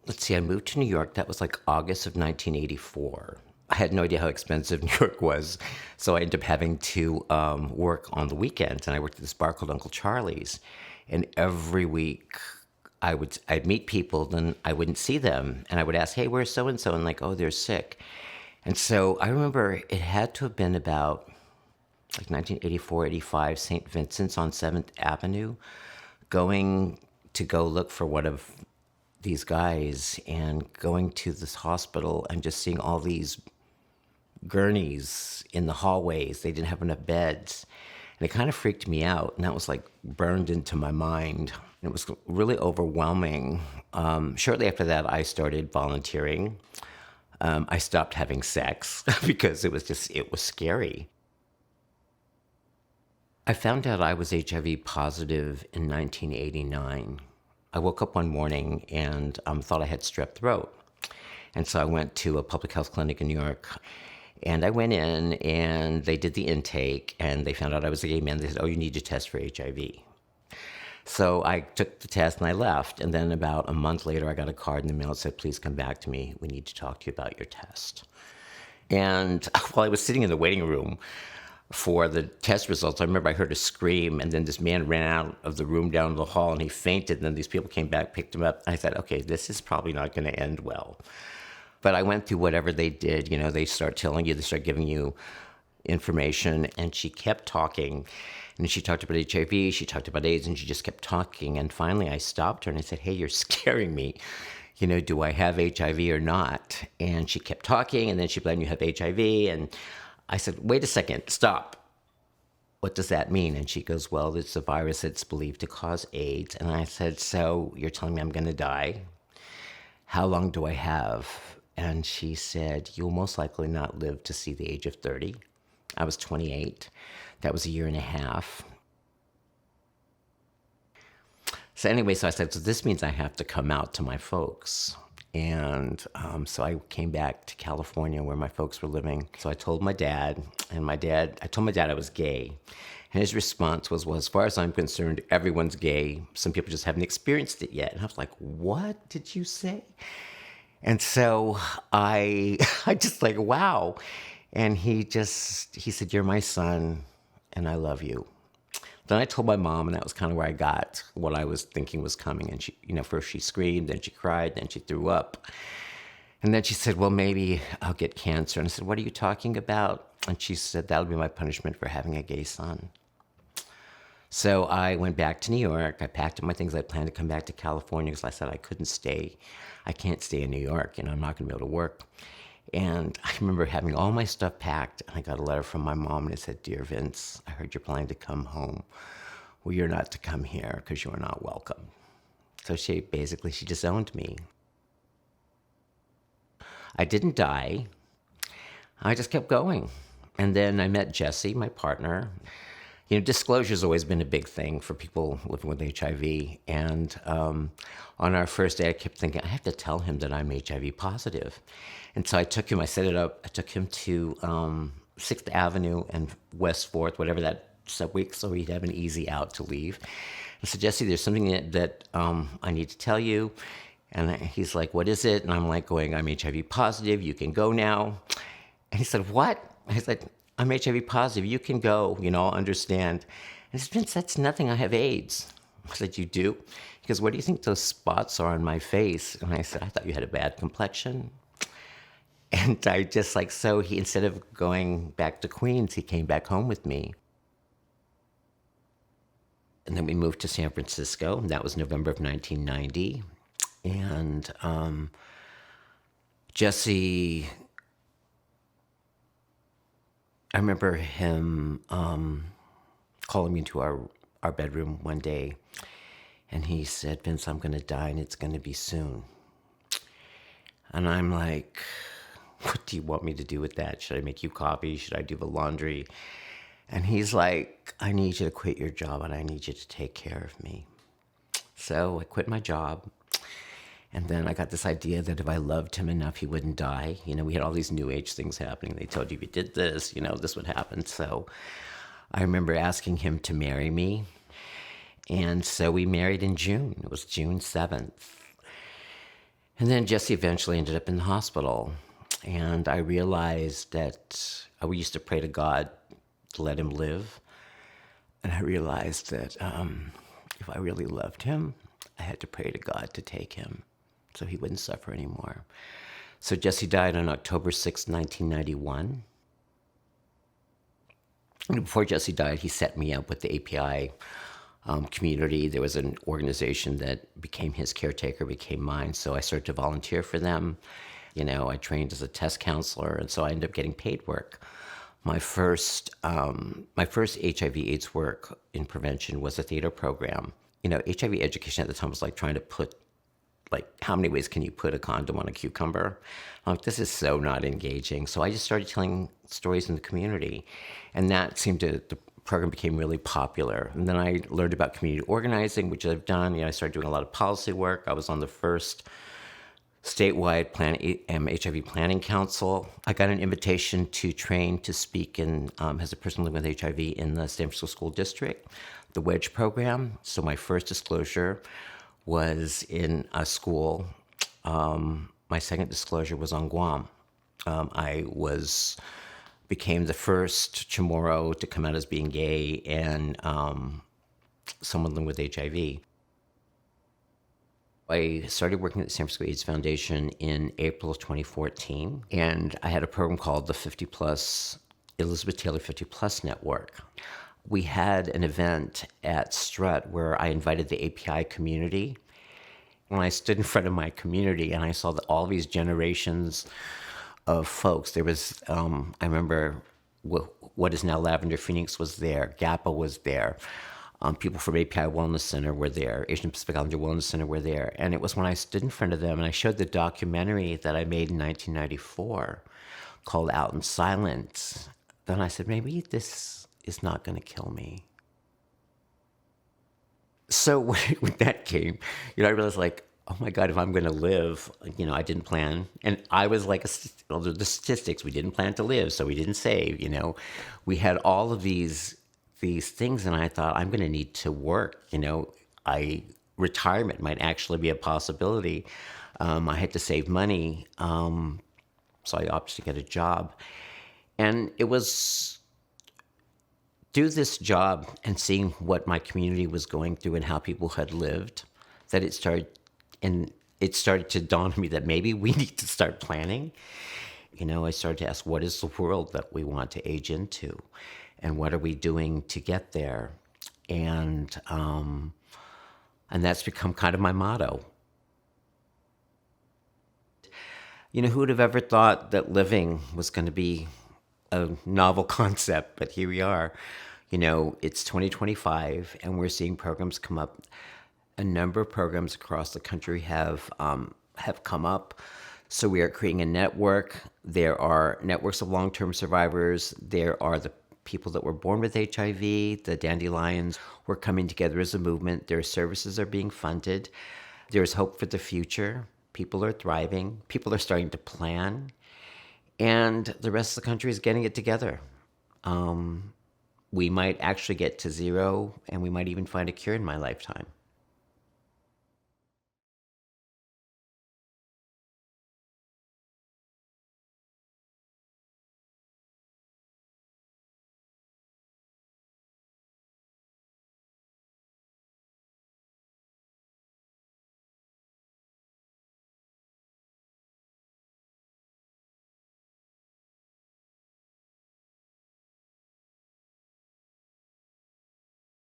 let's see, I moved to New York. That was like August of 1984. I had no idea how expensive New York was. So I ended up having to work on the weekends. And I worked at this bar called Uncle Charlie's. And every week I'd meet people, then I wouldn't see them. And I would ask, hey, where's so and so? And like, oh, they're sick. And so I remember it had to have been about like 1984, 85, St. Vincent's on 7th Avenue, going to go look for one of these guys and going to this hospital and just seeing all these gurneys in the hallways. They didn't have enough beds. And it kind of freaked me out. And that was like burned into my mind. And it was really overwhelming. Shortly after that, I started volunteering. I stopped having sex because it was scary. I found out I was HIV positive in 1989. I woke up one morning and thought I had strep throat. And so I went to a public health clinic in New York. And I went in and they did the intake and they found out I was a gay man. They said, oh, you need to test for HIV. So I took the test and I left. And then about a month later, I got a card in the mail that said, please come back to me. We need to talk to you about your test. And while I was sitting in the waiting room for the test results, I remember I heard a scream, and then this man ran out of the room down the hall and he fainted. And then these people came back, picked him up. I thought, okay, this is probably not going to end well. But I went through whatever they did. You know, they start telling you, they start giving you information. And she kept talking. And she talked about HIV, she talked about AIDS, and she just kept talking. And finally I stopped her and I said, hey, you're scaring me. You know, do I have HIV or not? And she kept talking, and then she blamed you have HIV. And I said, wait a second, stop. What does that mean? And she goes, well, it's a virus that's believed to cause AIDS. And I said, so you're telling me I'm going to die? How long do I have? And she said, you'll most likely not live to see the age of 30. I was 28. That was a year and a half. So anyway, so I said, so this means I have to come out to my folks. And so I came back to California where my folks were living. So I told my dad, I told my dad I was gay. And his response was, well, as far as I'm concerned, everyone's gay. Some people just haven't experienced it yet. And I was like, what did you say? And so I just like, wow. And he said, you're my son and I love you. Then I told my mom, and that was kind of where I got what I was thinking was coming. And she, you know, first she screamed, then she cried, then she threw up. And then she said, well, maybe I'll get cancer. And I said, what are you talking about? And she said, that'll be my punishment for having a gay son. So I went back to New York. I packed up my things. I planned to come back to California because I said I couldn't stay. I can't stay in New York. You know, I'm not going to be able to work. And I remember having all my stuff packed, and I got a letter from my mom, and it said, dear Vince, I heard you're planning to come home. Well, you're not to come here because you are not welcome. So she disowned me. I didn't die. I just kept going. And then I met Jesse, my partner. You know, disclosure's always been a big thing for people living with HIV. And on our first day, I kept thinking, I have to tell him that I'm HIV positive. And so I took him to 6th Avenue and West 4th, whatever that subway, so he'd have an easy out to leave. I said, Jesse, there's something that I need to tell you. And he's like, what is it? And I'm like going, I'm HIV positive, you can go now. And he said, what? I said, I'm HIV positive, you can go, you know, I'll understand. And he said, Vince, that's nothing, I have AIDS. I said, you do? He goes, what do you think those spots are on my face? And I said, I thought you had a bad complexion. And I just like, so he, instead of going back to Queens, he came back home with me. And then we moved to San Francisco. And that was November of 1990. And Jesse, I remember him calling me into our bedroom one day. And he said, Vince, I'm going to die and it's going to be soon. And I'm like, what do you want me to do with that? Should I make you coffee? Should I do the laundry? And he's like, I need you to quit your job and I need you to take care of me. So I quit my job. And then I got this idea that if I loved him enough, he wouldn't die. You know, we had all these new age things happening. They told you if you did this, you know, this would happen. So I remember asking him to marry me. And so we married in June. It was June 7th. And then Jesse eventually ended up in the hospital. And I realized that we used to pray to God to let him live. And I realized that if I really loved him, I had to pray to God to take him so he wouldn't suffer anymore. So Jesse died on October 6, 1991. And before Jesse died, he set me up with the API community. There was an organization that became his caretaker, became mine. So I started to volunteer for them. I trained as a test counselor, and so I ended up getting paid work. My first HIV/AIDS work in prevention was a theater program. HIV education at the time was like trying to put, how many ways can you put a condom on a cucumber? I'm like, this is so not engaging. So I just started telling stories in the community, and the program became really popular. And then I learned about community organizing, which I've done. I started doing a lot of policy work. I was on the first statewide HIV Planning Council. I got an invitation to train to speak as a person living with HIV in the San Francisco School District, the WEDGE program. So my first disclosure was in a school. My second disclosure was on Guam. I became the first Chamorro to come out as being gay and someone living with HIV. I started working at the San Francisco AIDS Foundation in April of 2014, and I had a program called the 50 Plus, Elizabeth Taylor 50 Plus Network. We had an event at Strut where I invited the API community. When I stood in front of my community and I saw that all these generations of folks, there was, I remember what is now Lavender Phoenix was there, GAPA was there. People from API Wellness Center were there. Asian Pacific Islander Wellness Center were there. And it was when I stood in front of them and I showed the documentary that I made in 1994 called Out in Silence. Then I said, maybe this is not going to kill me. So when that came, I realized oh my God, if I'm going to live, I didn't plan. And I was like, the statistics, we didn't plan to live, so we didn't save, We had all of these things, and I thought, I'm going to need to work. Retirement might actually be a possibility. I had to save money, so I opted to get a job. And it was do this job and seeing what my community was going through and how people had lived, that it started to dawn on me that maybe we need to start planning. I started to ask, what is the world that we want to age into? And what are we doing to get there? And that's become kind of my motto. Who would have ever thought that living was going to be a novel concept? But here we are. It's 2025, and we're seeing programs come up. A number of programs across the country have come up. So we are creating a network. There are networks of long-term survivors. There are the people that were born with HIV, the Dandelions. We're coming together as a movement. Their services are being funded. There's hope for the future. People are thriving. People are starting to plan. And the rest of the country is getting it together. We might actually get to zero, and we might even find a cure in my lifetime.